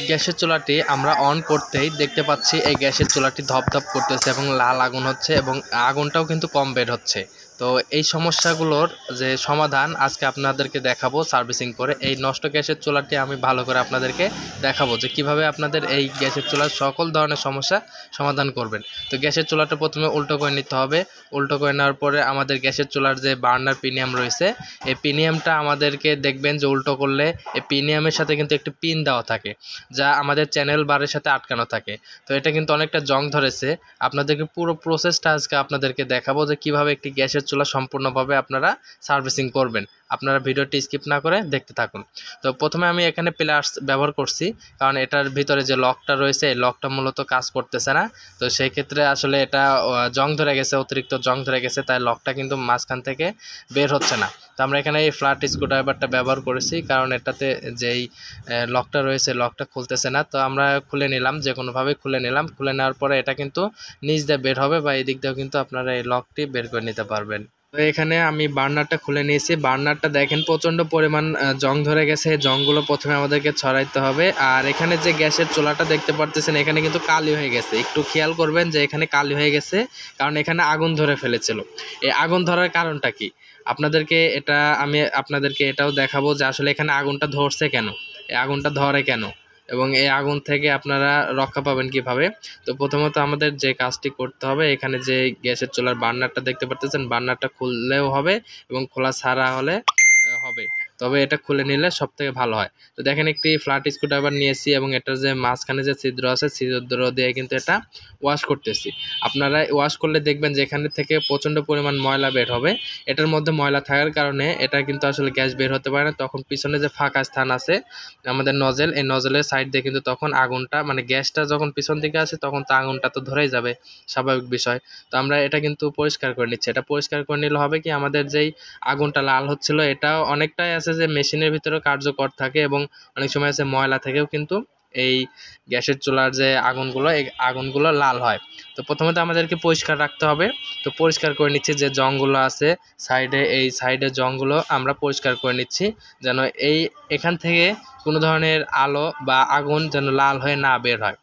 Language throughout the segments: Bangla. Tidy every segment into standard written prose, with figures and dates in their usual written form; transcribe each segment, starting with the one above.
গ্যাসের চুলাটি আমরা অন করতেই দেখতে পাচ্ছি এই গ্যাসের চুলাটি ধপধপ করতেছে এবং লাল আগুন হচ্ছে এবং আগুনটাও কিন্তু কম বের হচ্ছে। তো এই সমস্যাগুলোর যে সমাধান আজকে আপনাদেরকে দেখাবো সার্ভিসিং করে। এই নষ্ট গ্যাসের চুলাটি আমি ভালো করে আপনাদেরকে দেখাবো যে কিভাবে আপনাদের এই গ্যাসের চুলার সকল ধরনের সমস্যা সমাধান করবেন। তো গ্যাসের চুলাটা প্রথমে উল্টো করে নিতে হবে। উল্টো করে নেওয়ার পরে আমাদের গ্যাসের চুলার যে বার্নার পিনিয়াম রয়েছে, এই পিনিয়ামটা আমাদেরকে দেখবেন যে উল্টো করলে এই পিনিয়ামের সাথে কিন্তু একটি পিন দেওয়া থাকে, যা আমাদের চ্যানেল বারের সাথে আটকানো থাকে। তো এটা কিন্তু অনেকটা জং ধরেছে। আপনাদেরকে পুরো প্রসেসটা আজকে আপনাদেরকে দেখাবো যে কিভাবে একটি গ্যাসের চুলা সম্পূর্ণভাবে আপনারা সার্ভিসিং করবেন। আপনারা ভিডিওটি স্কিপ না করে দেখতে থাকুন। তো প্রথমে আমি এখানে প্লাস ব্যবহার করছি, কারণ এটার ভিতরে যে লকটা রয়েছে এই লকটা মূলত কাজ করতেছে না। তো সেই ক্ষেত্রে আসলে এটা জং ধরে গেছে, অতিরিক্ত জং ধরে গেছে, তাই লকটা কিন্তু মাঝখান থেকে বের হচ্ছে না। তো আমরা এখানে এই ফ্ল্যাট স্ক্রুড্রাইভারটা ব্যবহার করেছি, কারণ এটাতে যেই লকটা রয়েছে লকটা খুলতেছে না। তো আমরা খুলে নিলাম, যে কোনোভাবে খুলে নিলাম। খুলে নেওয়ার পরে এটা কিন্তু নিচ দিয়ে বের হবে বা এই দিক দিয়েও কিন্তু আপনারা এই লকটি বের করে নিতে পারবেন। তো এখানে আমি বার্নারটা খুলে নিয়েছি। বার্নারটা দেখেন প্রচণ্ড পরিমাণ জং ধরে গেছে। জংগুলো প্রথমে আমাদেরকে ছড়াইতে হবে। আর এখানে যে গ্যাসের চুলাটা দেখতে পারতেছেন এখানে কিন্তু কালি হয়ে গেছে। একটু খেয়াল করবেন যে এখানে কালি হয়ে গেছে, কারণ এখানে আগুন ধরে ফেলেছিল। এই আগুন ধরার কারণটা কি আমি আপনাদেরকে এটাও দেখাবো যে আসলে এখানে আগুনটা ধরছে কেন, এই আগুনটা ধরে কেন এবং এই আগুন থেকে আপনারা রক্ষা পাবেন কিভাবে। তো প্রথমত আমাদের যে কাজটি করতে হবে, এখানে যে গ্যাসের চুলার বার্নারটা দেখতে পাচ্ছেন, বার্নারটা খুললেও হবে এবং খোলা ছাড়া হলে হবে, তবে এটা খুলে নিলে সব থেকে ভালো হয়। তো দেখেন একটি ফ্ল্যাট স্ক্রুড্রাইভার নিয়েছি এবং এটার যে মাঝখানে যে ছিদ্র আছে ছিদ্র দিয়ে কিন্তু এটা ওয়াশ করতেছি। আপনারা ওয়াশ করলে দেখবেন যে এখানে থেকে প্রচণ্ড পরিমাণ ময়লা বের হবে। এটার মধ্যে ময়লা থাকার কারণে এটা কিন্তু আসলে গ্যাস বের হতে পারে না। তখন পিছনে যে ফাঁকা স্থান আছে আমাদের নজেল, এই নজেলের সাইড দিয়ে কিন্তু তখন আগুনটা মানে গ্যাসটা যখন পিছন দিকে আসে তখন তো আগুনটা তো ধরেই যাবে, স্বাভাবিক বিষয়। তো আমরা এটা কিন্তু পরিষ্কার করে নিচ্ছি। এটা পরিষ্কার করে নিলে হবে কি, আমাদের যেই আগুনটা লাল হচ্ছিল এটাও অনেকটাই আছে যে মেশিনের ভিতরেও কার্যকর থাকে এবং অনেক সময় আছে ময়লা থেকেও কিন্তু এই গ্যাসের চুলার যে আগুনগুলো এই আগুনগুলো লাল হয়। তো প্রথমত আমাদেরকে পরিষ্কার রাখতে হবে। তো পরিষ্কার করে নিচ্ছি, যে জংগুলো আছে সাইডে, এই সাইডের জংগুলো আমরা পরিষ্কার করে নিচ্ছি, যেন এখান থেকে কোনো ধরনের আলো বা আগুন যেন লাল হয়ে না বের হয়।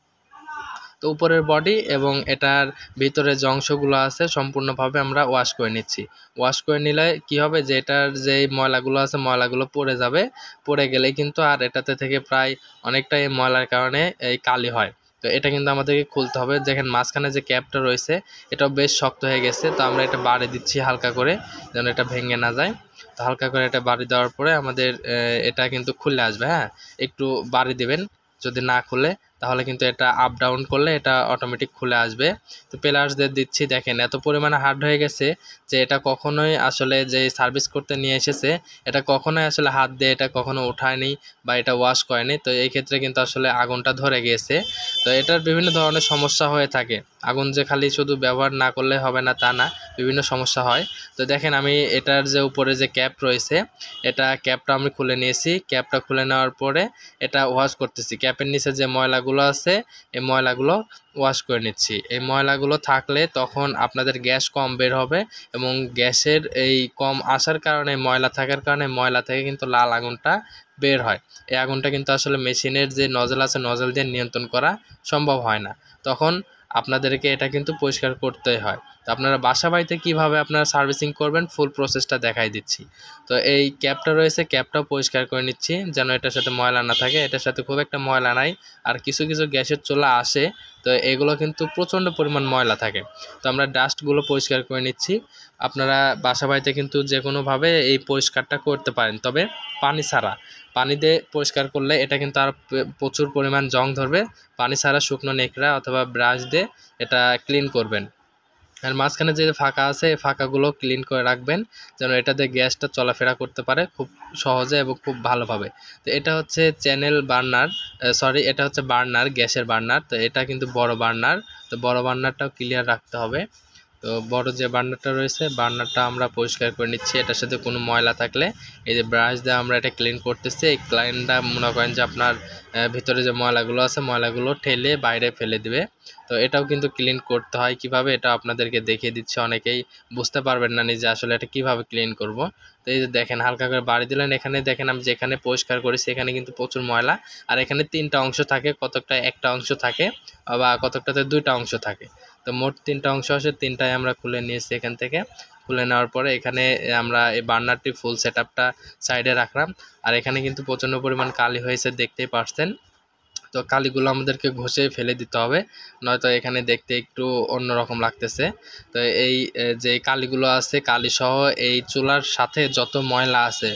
তো উপরের বডি এবং এটার ভিতরে যে অংশগুলো আছে সম্পূর্ণভাবে আমরা ওয়াশ করে নিচ্ছি। ওয়াশ করে নিলে কি হবে, যে এটার যে ময়লাগুলো আছে ময়লাগুলো পড়ে যাবে। পড়ে গেলে কিন্তু আর এটাতে থেকে প্রায় অনেকটাই ময়লার কারণে এই কালি হয়। তো এটা কিন্তু আমাদেরকে খুলতে হবে। দেখেন মাঝখানে যে ক্যাপটা রয়েছে এটাও বেশ শক্ত হয়ে গেছে। তো আমরা এটা বাড়ি দিচ্ছি হালকা করে, যেন এটা ভেঙে না যায়। তো হালকা করে এটা বাড়ি দেওয়ার পরে আমাদের এটা কিন্তু খুলে আসবে। হ্যাঁ, একটু বাড়ি দিবেন, যদি না খুলে তাহলে কিন্তু এটা আপ ডাউন করলে এটা অটোমেটিক খুলে আসবে। তো প্লাসদের দিচ্ছি, দেখেন এত পরিমাণে হার্ড হয়ে গেছে যে এটা কখনোই আসলে যে সার্ভিস করতে নিয়ে এসেছে এটা কখনোই আসলে হাত দিয়ে এটা কখনো উঠায়নি বা এটা ওয়াশ করেনি। তো এই ক্ষেত্রে কিন্তু আসলে আগুনটা ধরে গিয়েছে। তো এটার বিভিন্ন ধরনের সমস্যা হয়ে থাকে। আগুন যে খালি শুধু ব্যবহার না করলে হবে না তা না, বিভিন্ন সমস্যা হয়। তো দেখেন আমি এটার যে উপরে যে ক্যাপ রয়েছে এটা ক্যাপটা আমি খুলে নিয়েছি। ক্যাপটা খুলে নেওয়ার পরে এটা ওয়াশ করতেছি। ক্যাপের নিচে যে ময়লাগুলো আছে এই ময়লাগুলো ওয়াশ করে নিচ্ছি। এই ময়লাগুলো থাকলে তখন আপনাদের গ্যাস কম বের হবে এবং গ্যাসের এই কম আসার কারণে, ময়লা থাকার কারণে ময়লা থেকে কিন্তু লাল আগুনটা বের হয়। এই আগুনটা কিন্তু আসলে মেশিনের যে নজল আছে নজল দিয়ে নিয়ন্ত্রণ করা সম্ভব হয় না। তখন আপনাদেরকে এটা কিন্তু পরিষ্কার করতেই হয়। তো আপনারা বাসা বাড়িতে কীভাবে আপনারা সার্ভিসিং করবেন ফুল প্রসেসটা দেখাই দিচ্ছি। তো এই ক্যাপটা রয়েছে, ক্যাপটাও পরিষ্কার করে নিচ্ছি যেন এটার সাথে ময়লা না থাকে। এটার সাথে খুব একটা ময়লা নাই। আর কিছু কিছু গ্যাসের চুলা আসে, তো এগুলো কিন্তু প্রচণ্ড পরিমাণ ময়লা থাকে। তো আমরা ডাস্টগুলো পরিষ্কার করে নিচ্ছি। আপনারা বাসা বাড়িতে কিন্তু যে কোনোভাবে এই পরিষ্কারটা করতে পারেন, তবে পানি ছাড়া। পানি দিয়ে পরিষ্কার করলে এটা কিন্তু আর প্রচুর পরিমাণ জং ধরবে। পানি ছাড়া শুকনো নেকড়া অথবা ব্রাশ দিয়ে এটা ক্লিন করবেন। আর মাঝখানে যে ফাঁকা আছে এই ফাঁকাগুলো ক্লিন করে রাখবেন, যেন এটাতে গ্যাসটা চলাফেরা করতে পারে খুব সহজে এবং খুব ভালোভাবে। তো এটা হচ্ছে চ্যানেল বার্নার, এটা হচ্ছে বার্নার, গ্যাসের বার্নার। তো এটা কিন্তু বড় বার্নার। তো বড় বার্নারটাও ক্লিয়ার রাখতে হবে। তো বড় যে বার্নারটা রয়েছে বার্নারটা আমরা পরিষ্কার করে নিচ্ছি। এটার সাথে কোনো ময়লা থাকলে এই যে ব্রাশ দিয়ে আমরা এটা ক্লিন করতেছি। এই ক্লিনটা মনে করেন যে আপনার ভিতরে যে ময়লাগুলো আছে ময়লাগুলো ঠেলে বাইরে ফেলে দিবে। তো এটাও কিন্তু ক্লিন করতে হয় কিভাবে, এটা আপনাদেরকে দেখিয়ে দিচ্ছি। অনেকেই বুঝতে পারবেন না নিজে আসলে এটা কিভাবে ক্লিন করব। তো এই যে দেখেন হালকা করে বাড়ি দিলেন, এখানে দেখেন আমি যেখানে পরিষ্কার করেছি এখানে কিন্তু প্রচুর ময়লা, আর এখানে 3টা অংশ থাকে, কতকটা একটা অংশ থাকে বা কতকটাতে 2টা অংশ থাকে। তো মোট 3টা অংশ আসে, 3টাই আমরা খুলে নিয়েছি এখান থেকে। খুলে নেওয়ার পরে এখানে আমরা এই বার্নারটি ফুল সেটআপটা সাইডে রাখলাম, আর এখানে কিন্তু প্রচণ্ড পরিমাণ কালি হয়েছে দেখতেই পারছেন। তো কালিগুলো আমাদেরকে ঘষে ফেলে দিতে হবে, নয়তো এখানে দেখতে একটু অন্যরকম লাগতেছে। তো এই যে কালিগুলো আছে, কালিসহ এই চুলার সাথে যত ময়লা আছে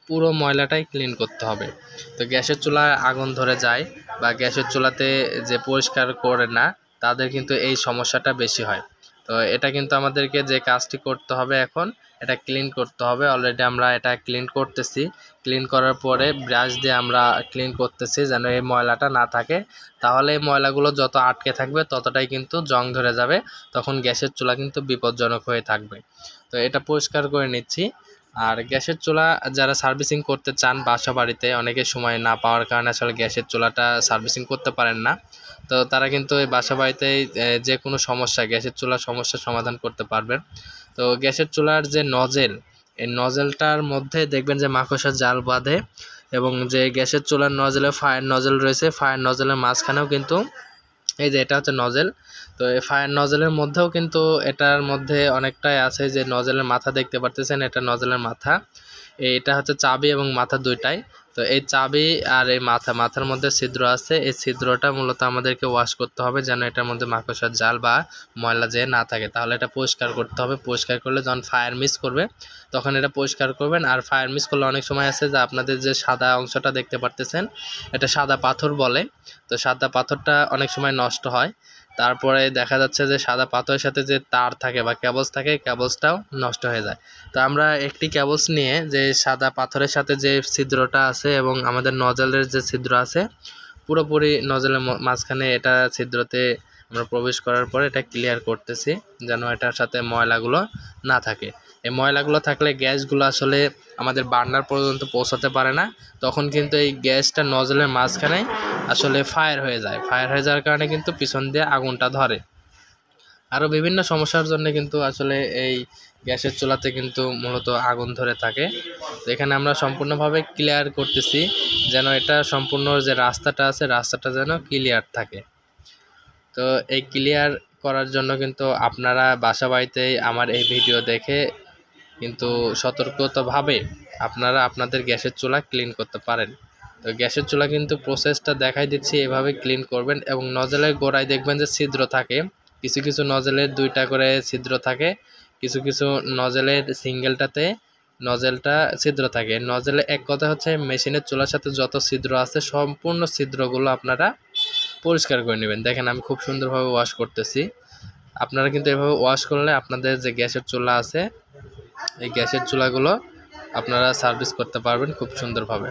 পুরো ময়লাটাই ক্লিন করতে হবে। তো গ্যাসের চুলায় আগুন ধরে যায় বা গ্যাসের চুলাতে যে পরিষ্কার করে না তাদের কিন্তু এই সমস্যাটা বেশি হয়। তো এটা কিন্তু আমাদেরকে যে কাজটি করতে হবে এখন, এটা ক্লিন করতে হবে। অলরেডি আমরা এটা ক্লিন করতেছি। ক্লিন করার পরে ব্রাশ দিয়ে আমরা ক্লিন করতেছি যেন এই ময়লাটা না থাকে, তাহলে এই ময়লাগুলো যত আটকে থাকবে ততটাই কিন্তু জং ধরে যাবে, তখন গ্যাসের চুলা কিন্তু বিপজ্জনক হয়ে থাকবে। তো এটা পরিষ্কার করে নিচ্ছি। আর গ্যাসের চুলা যারা সার্ভিসিং করতে চান বাসা বাড়িতে, অনেকে সময় না পাওয়ার কারণে আসলে গ্যাসের চুলাটা সার্ভিসিং করতে পারেন না, তো তারা কিন্তু এই বাসা বাড়িতেই যে কোনো সমস্যা গ্যাসের চুলার সমস্যার সমাধান করতে পারবেন। তো গ্যাসের চুলার যে নজেল, এই নজেলটার মধ্যে দেখবেন যে মাকড়সার জাল বাঁধে, এবং যে গ্যাসের চুলার নজেলে ফায়ার নজেল রয়েছে, ফায়ার নজেলের মাঝখানেও কিন্তু এই যে এটা হচ্ছে নজেল। তো এই ফায়ার নজেলের মধ্যেও কিন্তু এটার মধ্যে অনেকটাই আছে, যে নজেলের মাথা দেখতে পারতেছেন, এটা নজেলের মাথা, এটা হচ্ছে চাবি এবং মাথা দুইটাই। তো এই চাবি আর এই মাথার মধ্যে ছিদ্র আছে, এই ছিদ্রটা মূলত আমাদেরকে ওয়াশ করতে হবে যেন এটার মধ্যে মাকড়সার জাল বা ময়লা যে না থাকে, তাহলে এটা পরিষ্কার করতে হবে। পরিষ্কার করলে যখন ফায়ার মিস করবে তখন এটা পরিষ্কার করবেন। আর ফায়ার মিস করলে অনেক সময় আছে যে আপনাদের যে সাদা অংশটা দেখতে পারতেছেন, এটা সাদা পাথর বলে। তো সাদা পাথরটা অনেক সময় নষ্ট হয়, তারপরে দেখা যাচ্ছে যে সাদা পাথরের সাথে যে তার থাকে বা কেবলস থাকে, কেবলসটাও নষ্ট হয়ে যায়। তো আমরা একটি কেবলস নিয়ে যে সাদা পাথরের সাথে যে ছিদ্রটা আছে এবং আমাদের নজলের যে ছিদ্র আছে, পুরোপুরি নজলের মাঝখানে এটা ছিদ্রতে আমরা প্রবেশ করার পরে এটা ক্লিয়ার করতেছি যেন এটার সাথে ময়লাগুলো না থাকে। এই ময়লাগুলো থাকলে গ্যাসগুলো আসলে আমাদের বার্নার পর্যন্ত পৌঁছাতে পারে না, তখন কিন্তু এই গ্যাসটা নজলের মাঝখানে আসলে ফায়ার হয়ে যায়। ফায়ার হয়ে যাওয়ার কারণে কিন্তু পিছন দিয়ে আগুনটা ধরে। আরও বিভিন্ন সমস্যার জন্য কিন্তু আসলে এই গ্যাসের চুলাতে কিন্তু মূলত আগুন ধরে থাকে। তো এখানে আমরা সম্পূর্ণভাবে ক্লিয়ার করতেছি যেন এটা সম্পূর্ণ যে রাস্তাটা আছে রাস্তাটা যেন ক্লিয়ার থাকে। তো এই ক্লিয়ার করার জন্য কিন্তু আপনারা বাসা বাড়িতেই আমার এই ভিডিও দেখে কিন্তু সতর্কতাভাবে আপনারা আপনাদের গ্যাসের চুলা ক্লিন করতে পারেন। তো গ্যাসের চুলা কিন্তু প্রসেসটা দেখাই দিচ্ছি, এভাবে ক্লিন করবেন। এবং নজলের গোড়ায় দেখবেন যে ছিদ্র থাকে, কিছু কিছু নজলের 2টা করে ছিদ্র থাকে, কিছু কিছু নজলের সিঙ্গেলটাতে নজেলটা ছিদ্র থাকে। নজলে এক কথা হচ্ছে মেশিনের চুলার সাথে যত ছিদ্র আছে সম্পূর্ণ ছিদ্রগুলো আপনারা পরিষ্কার করে নেবেন। দেখেন আমি খুব সুন্দরভাবে ওয়াশ করতেছি। আপনারা কিন্তু এভাবে ওয়াশ করলে আপনাদের যে গ্যাসের চুলা আছে এই গ্যাসের চুলাগুলো আপনারা সার্ভিস করতে পারবেন খুব সুন্দরভাবে।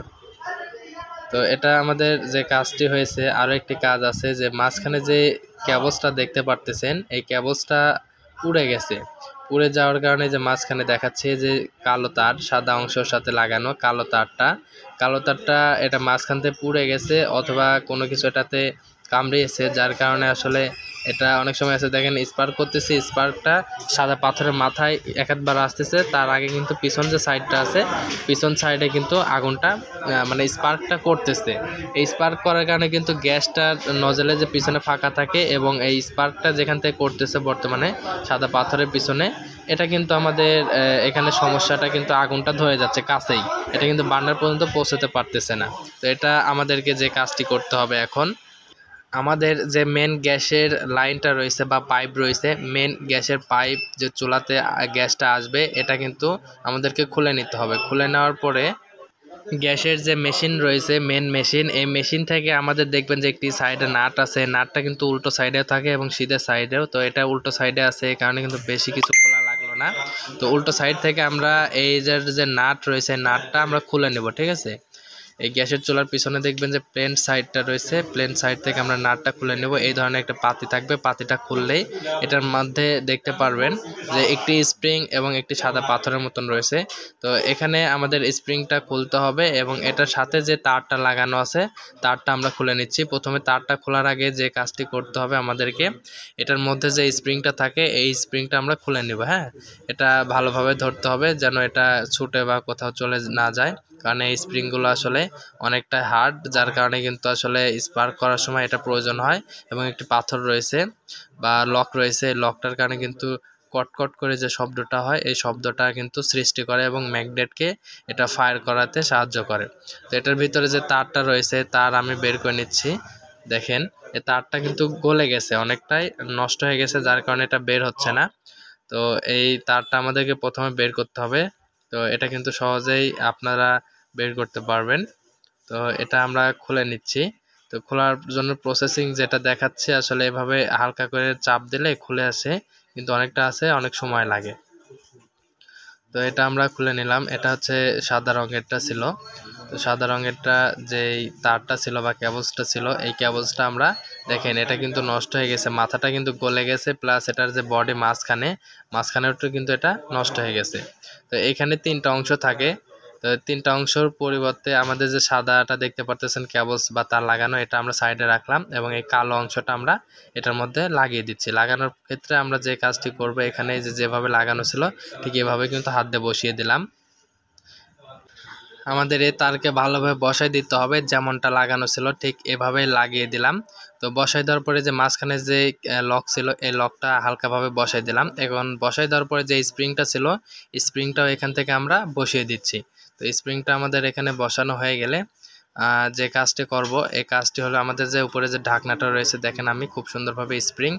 তো এটা আমাদের যে কাজটি হয়েছে, আরও একটি কাজ আছে যে মাঝখানে যে কেবলসটা দেখতে পারতেছেন, এই কেবলসটা পুড়ে গেছে। পুড়ে যাওয়ার কারণে যে মাঝখানে দেখাচ্ছে যে কালো তার সাদা অংশের সাথে লাগানো কালো তারটা এটা মাঝখান থেকে পুড়ে গেছে, অথবা কোনো কিছু এটাতে কামড়িয়েছে, যার কারণে আসলে এটা অনেক সময় আছে দেখেন স্পার্ক করতেছে, স্পার্কটা সাদা পাথরের মাথায় একবার আসতেছে, তার আগে কিন্তু পিছন যে সাইডটা আছে পিছন সাইডে কিন্তু আগুনটা মানে স্পার্কটা করতেছে। এই স্পার্ক করার কারণে কিন্তু গ্যাসটা নজলে যে পিছনে ফাঁকা থাকে এবং এই স্পার্কটা যেখান থেকে করতেছে বর্তমানে সাদা পাথরের পিছনে, এটা কিন্তু আমাদের এখানে সমস্যাটা কিন্তু আগুনটা ধরে যাচ্ছে কাছেই, এটা কিন্তু বার্নার পর্যন্ত পৌঁছাতে পারতেছে না। তো এটা আমাদেরকে যে কাজটি করতে হবে এখন, আমাদের যে মেন গ্যাসের লাইনটা রয়েছে বা পাইপ রয়েছে, মেন গ্যাসের পাইপ যে চুলাতে গ্যাসটা আসবে এটা কিন্তু আমাদেরকে খুলে নিতে হবে। খুলে নেওয়ার পরে গ্যাসের যে মেশিন রয়েছে মেন মেশিন, এই মেশিন থেকে আমাদের দেখবেন যে একটি সাইডে নাট আছে, নাটটা কিন্তু উল্টো সাইডেও থাকে এবং সিধা সাইডেও। তো এটা উল্টো সাইডে আছে, এই কারণে কিন্তু বেশি কিছু খোলা লাগলো না। তো উল্টো সাইড থেকে আমরা এই যে নাট রয়েছে নাটটা আমরা খুলে নেব, ঠিক আছে। এই গ্যাসের চুলার পিছনে দেখবেন যে প্লেন সাইডটা রয়েছে, প্লেন সাইড থেকে আমরা নাটটা খুলে নেব। এই ধরনের একটা পাতি থাকবে, পাতিটা খুললেই এটার মধ্যে দেখতে পারবেন যে একটি স্প্রিং এবং একটি সাদা পাথরের মতন রয়েছে। তো এখানে আমাদের স্প্রিংটা খুলতে হবে এবং এটার সাথে যে তারটা লাগানো আছে তারটা আমরা খুলে নিচ্ছি। প্রথমে তারটা খোলার আগে যে কাজটি করতে হবে আমাদেরকে, এটার মধ্যে যে স্প্রিংটা থাকে এই স্প্রিংটা আমরা খুলে নেব। হ্যাঁ, এটা ভালোভাবে ধরতে হবে যেন এটা ছুটে বা কোথাও চলে না যায়, কারণ এই স্প্রিংগুলো আসলে অনেকটা হার্ড, যার কারণে কিন্তু আসলে স্পার্ক করার সময় এটা প্রয়োজন হয়। এবং একটি পাথর রয়েছে বা লক রয়েছে, লকটার কারণে কিন্তু কটকট করে যে শব্দটা হয় এই শব্দটা কিন্তু সৃষ্টি করে এবং ম্যাগনেটকে এটা ফায়ার করাতে সাহায্য করে। তো এটার ভিতরে যে তারটা রয়েছে তার আমি বের করে নিচ্ছি। দেখেন এই তারটা কিন্তু গলে গেছে, অনেকটাই নষ্ট হয়ে গেছে, যার কারণে এটা বের হচ্ছে না। তো এই তারটা আমাদেরকে প্রথমে বের করতে হবে। তো এটা কিন্তু সহজেই আপনারা বের করতে পারবেন। তো এটা আমরা খুলে নিচ্ছি। তো খোলার জন্য প্রসেসিং যেটা দেখাচ্ছে, আসলে এভাবে হালকা করে চাপ দিলে খুলে আসে, কিন্তু অনেকটা আছে, অনেক সময় লাগে। তো এটা আমরা খুলে নিলাম। এটা হচ্ছে সাদা রঙেরটা ছিল। তো সাদা রঙেরটা যেই তারটা ছিল বা কেবলসটা ছিল, এই কেবলসটা আমরা দেখেন এটা কিন্তু নষ্ট হয়ে গেছে, মাথাটা কিন্তু গলে গেছে, প্লাস এটার যে বডি মাঝখানেরটা কিন্তু এটা নষ্ট হয়ে গেছে। তো এখানে তিনটা অংশ থাকে। তো তিনটা অংশের পরিবর্তে আমাদের যে সাদাটা দেখতে পারতেছেন কেবলস বা তার লাগানো, এটা আমরা সাইডে রাখলাম এবং এই কালো অংশটা আমরা এটার মধ্যে লাগিয়ে দিচ্ছি। লাগানোর ক্ষেত্রে আমরা যে কাজটি করব, এখানে যেভাবে লাগানো ছিল ঠিক এভাবে কিন্তু হাত দিয়ে বসিয়ে দিলাম। আমাদের এই তারকে ভালোভাবে বসাই দিতে হবে, যেমনটা লাগানো ছিল ঠিক এভাবেই লাগিয়ে দিলাম। তো বসাই দেওয়ার পরে যে মাঝখানে যে লক ছিল এই লকটা হালকাভাবে বসাই দিলাম। এখন বসাই দেওয়ার পরে যে স্প্রিংটা ছিল স্প্রিংটাও এখান থেকে আমরা বসিয়ে দিচ্ছি। তো স্প্রিংটা আমাদের এখানে বসানো হয়ে গেলে যে কাজটি করব, এই কাজটি হলো আমাদের যে উপরে যে ঢাকনাটা রয়েছে, দেখেন আমি খুব সুন্দরভাবে স্প্রিং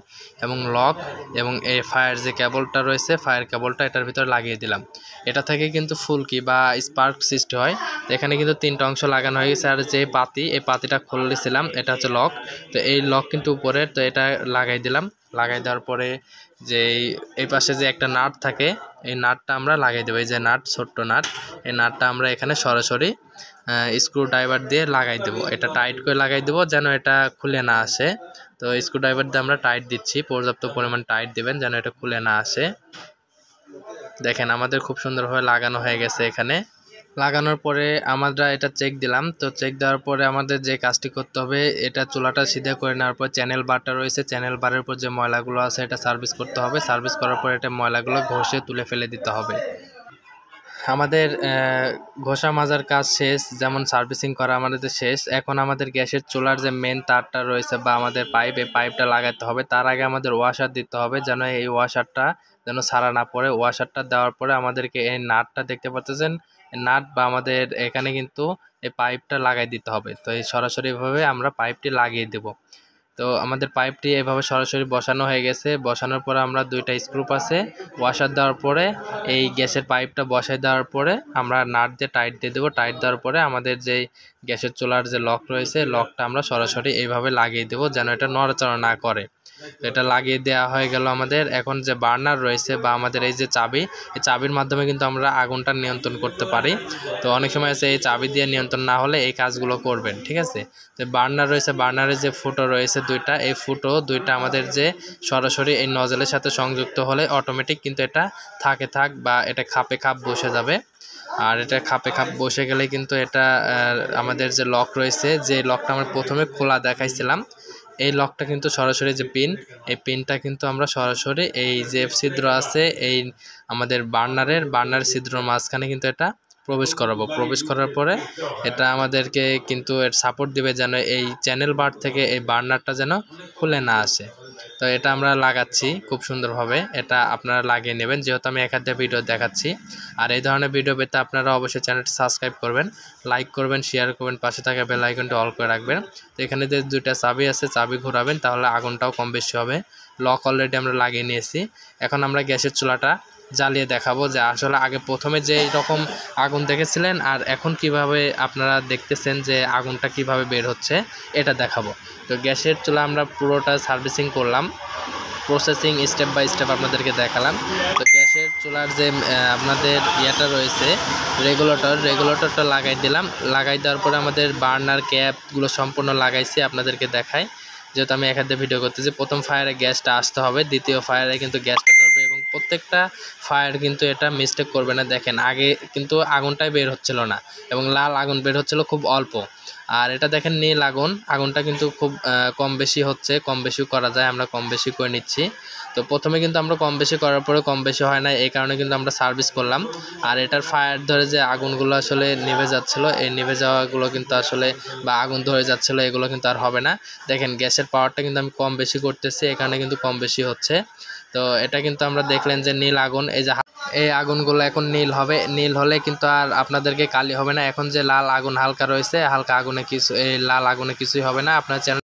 এবং লক এবং এই ফায়ার যে কেবলটা রয়েছে ফায়ার কেবলটা এটার ভিতরে লাগিয়ে দিলাম। এটা থেকে কিন্তু ফুলকি বা স্পার্ক সৃষ্টি হয়। তো এখানে কিন্তু তিনটা অংশ লাগানো হয়ে গেছে। আর যে পাতি, এই পাতিটা খুলেছিলাম, এটা হচ্ছে লক। তো এই লক কিন্তু উপরে, তো এটা লাগাই দিলাম। লাগাই দেওয়ার পরে যে এই পাশে যে একটা নাট থাকে এই নাটটা আমরা লাগাই দেবো। এই যে নাট, ছোট্ট নাট, এই নাটটা আমরা এখানে সরাসরি স্ক্রু ড্রাইভার দিয়ে লাগাই দেবো। এটা টাইট করে লাগাই দেবো যেন এটা খুলে না আসে। তো স্ক্রু ড্রাইভার দিয়ে আমরা টাইট দিচ্ছি, পর্যাপ্ত পরিমাণ টাইট দিবেন যেন এটা খুলে না আসে। দেখেন আমাদের খুব সুন্দরভাবে লাগানো হয়ে গেছে। এখানে লাগানোর পরে আমরা এটা চেক দিলাম। তো চেক দেওয়ার পরে আমাদের যে কাজটি করতে হবে, এটা চুলাটা সিধা করে নেওয়ার পর চ্যানেল বারটা রয়েছে, চ্যানেল বারের উপর যে ময়লাগুলো আছে এটা সার্ভিস করতে হবে। সার্ভিস করার পর এটা ময়লাগুলো ঘষে তুলে ফেলে দিতে হবে। আমাদের ঘষা মাজার কাজ শেষ, যেমন সার্ভিসিং করা আমাদের শেষ। এখন আমাদের গ্যাসের চুলার যে মেন তারটা রয়েছে বা আমাদের পাইপ, এই পাইপটা লাগাতে হবে। তার আগে আমাদের ওয়াশার দিতে হবে যেন এই ওয়াশারটা যেন ছাড়া না পড়ে। ওয়াশারটা দেওয়ার পরে আমাদেরকে এই নাটটা দেখতে পাচ্ছেন, নাট বা আমাদের এখানে কিন্তু এই পাইপটা লাগাই দিতে হবে। তো এই সরাসরিভাবে আমরা পাইপটি লাগিয়ে দেব। তো আমাদের পাইপটি এভাবে সরাসরি বসানো হয়ে গেছে। বসানোর পরে আমরা দুইটা স্ক্রু আছে ওয়াশার দেওয়ার পরে এই গ্যাসের পাইপটা বসাই দেওয়ার পরে আমরা নাট দিয়ে টাইট দিয়ে দেবো। টাইট দেওয়ার পরে আমাদের যে গ্যাসের চুলার যে লক রয়েছে লকটা আমরা সরাসরি এইভাবে লাগিয়ে দেবো যেন এটা নড়াচড়া না করে। এটা লাগিয়ে দেওয়া হয়ে গেল আমাদের। এখন যে বার্নার রয়েছে বা আমাদের এই যে চাবি, এই চাবির মাধ্যমে কিন্তু আমরা আগুনটা নিয়ন্ত্রণ করতে পারি। তো অনেক সময় আছে এই চাবি দিয়ে নিয়ন্ত্রণ না হলে এই কাজগুলো করবেন, ঠিক আছে। তো বার্নার রয়েছে, বার্নারের যে ফুটো রয়েছে দুইটা, এই ফুটো দুইটা আমাদের যে সরাসরি এই নজলের সাথে সংযুক্ত হলে অটোমেটিক কিন্তু এটা থাক বা এটা খাপে খাপ বসে যাবে। আর এটা খাপে খাপ বসে গেলে কিন্তু এটা আমাদের যে লক রয়েছে, যে লকটা আমরা প্রথমে খোলা দেখাইছিলাম, এই লকটা কিন্তু সরাসরি যে পিন, এই পিনটা কিন্তু আমরা সরাসরি এই যে ছিদ্র আছে এই আমাদের বার্নার ছিদ্রর মাঝখানে কিন্তু এটা প্রবেশ করাবো। প্রবেশ করার পরে এটা আমাদেরকে কিন্তু এর সাপোর্ট দিবে যেন এই চ্যানেল বার থেকে এই বার্নারটা যেন খুলে না আসে। তো এটা আমরা লাগাচ্ছি খুব সুন্দরভাবে। এটা আপনারা লাগিয়ে নেবেন, যেহেতু আমি এক হাতে ভিডিও দেখাচ্ছি। আর এই ধরনের ভিডিও পেতে আপনারা অবশ্যই চ্যানেলটি সাবস্ক্রাইব করবেন, লাইক করবেন, শেয়ার করবেন, পাশে থাকা বেল আইকনটি অল করে রাখবেন। তো এখানে যে দুইটা চাবি আছে চাবি ঘোরাবেন, তাহলে আগুনটাও কম বেশি হবে। লক অলরেডি আমরা লাগিয়ে নিয়েছি। এখন আমরা গ্যাসের চুলাটা জ্বালিয়ে দেখাবো যে আসলে আগে প্রথমে যে রকম আগুন দেখেছিলেন আর এখন কিভাবে আপনারা দেখতেছেন যে আগুনটা কিভাবে বের হচ্ছে এটা দেখাবো। তো গ্যাসের চুলা আমরা পুরোটা সার্ভিসিং করলাম, প্রসেসিং স্টেপ বাই স্টেপ আপনাদেরকে দেখালাম। তো গ্যাসের চুলার যে আপনাদের ইয়েটা রয়েছে রেগুলেটরটা লাগাই দিলাম। লাগাই দেওয়ার পরে আমাদের বার্নার ক্যাপগুলো সম্পূর্ণ লাগাইছি, আপনাদেরকে দেখাই। যেহেতু আমি এখান থেকে ভিডিও করতেছি, প্রথম ফায়ারে গ্যাসটা আসতে হবে, দ্বিতীয় ফায়ারে কিন্তু গ্যাসটা ধরবে এবং প্রত্যেকটা ফায়ার কিন্তু এটা মিস্টেক করবে না। দেখেন আগে কিন্তু আগুনটাই বের হচ্ছিল না এবং লাল আগুন বের হচ্ছিল খুব অল্প। আর এটা দেখেন নীল আগুনটা কিন্তু খুব কম বেশি হচ্ছে, কম বেশি করা যায়, আমরা কম বেশি করে নিচ্ছি। তো প্রথমে কিন্তু আমরা কম বেশি করার পরে কম বেশি হয় না, এই কারণে কিন্তু আমরা সার্ভিস করলাম। আর এটার ফায়ার ধরে যে আগুনগুলো আসলে নিভে যাচ্ছিল, এই নিভে যাওয়াগুলো কিন্তু আসলে বা আগুন ধরে যাচ্ছিল, এগুলো কিন্তু আর হবে না। দেখেন গ্যাসের পাওয়ারটা কিন্তু আমি কম বেশি করতেছি, এখানে কিন্তু কম বেশি হচ্ছে। তো এটা কিন্তু আমরা দেখলেন যে নীল আগুন, এই আগুনগুলো এখন নীল হবে, নীল হলে কিন্তু আর আপনাদেরকে কালি হবে না। এখন যে লাল আগুন হালকা রয়েছে, হালকা আগুনে কিছু, এই লাল আগুনে কিছুই হবে না। আপনার চ্যানেল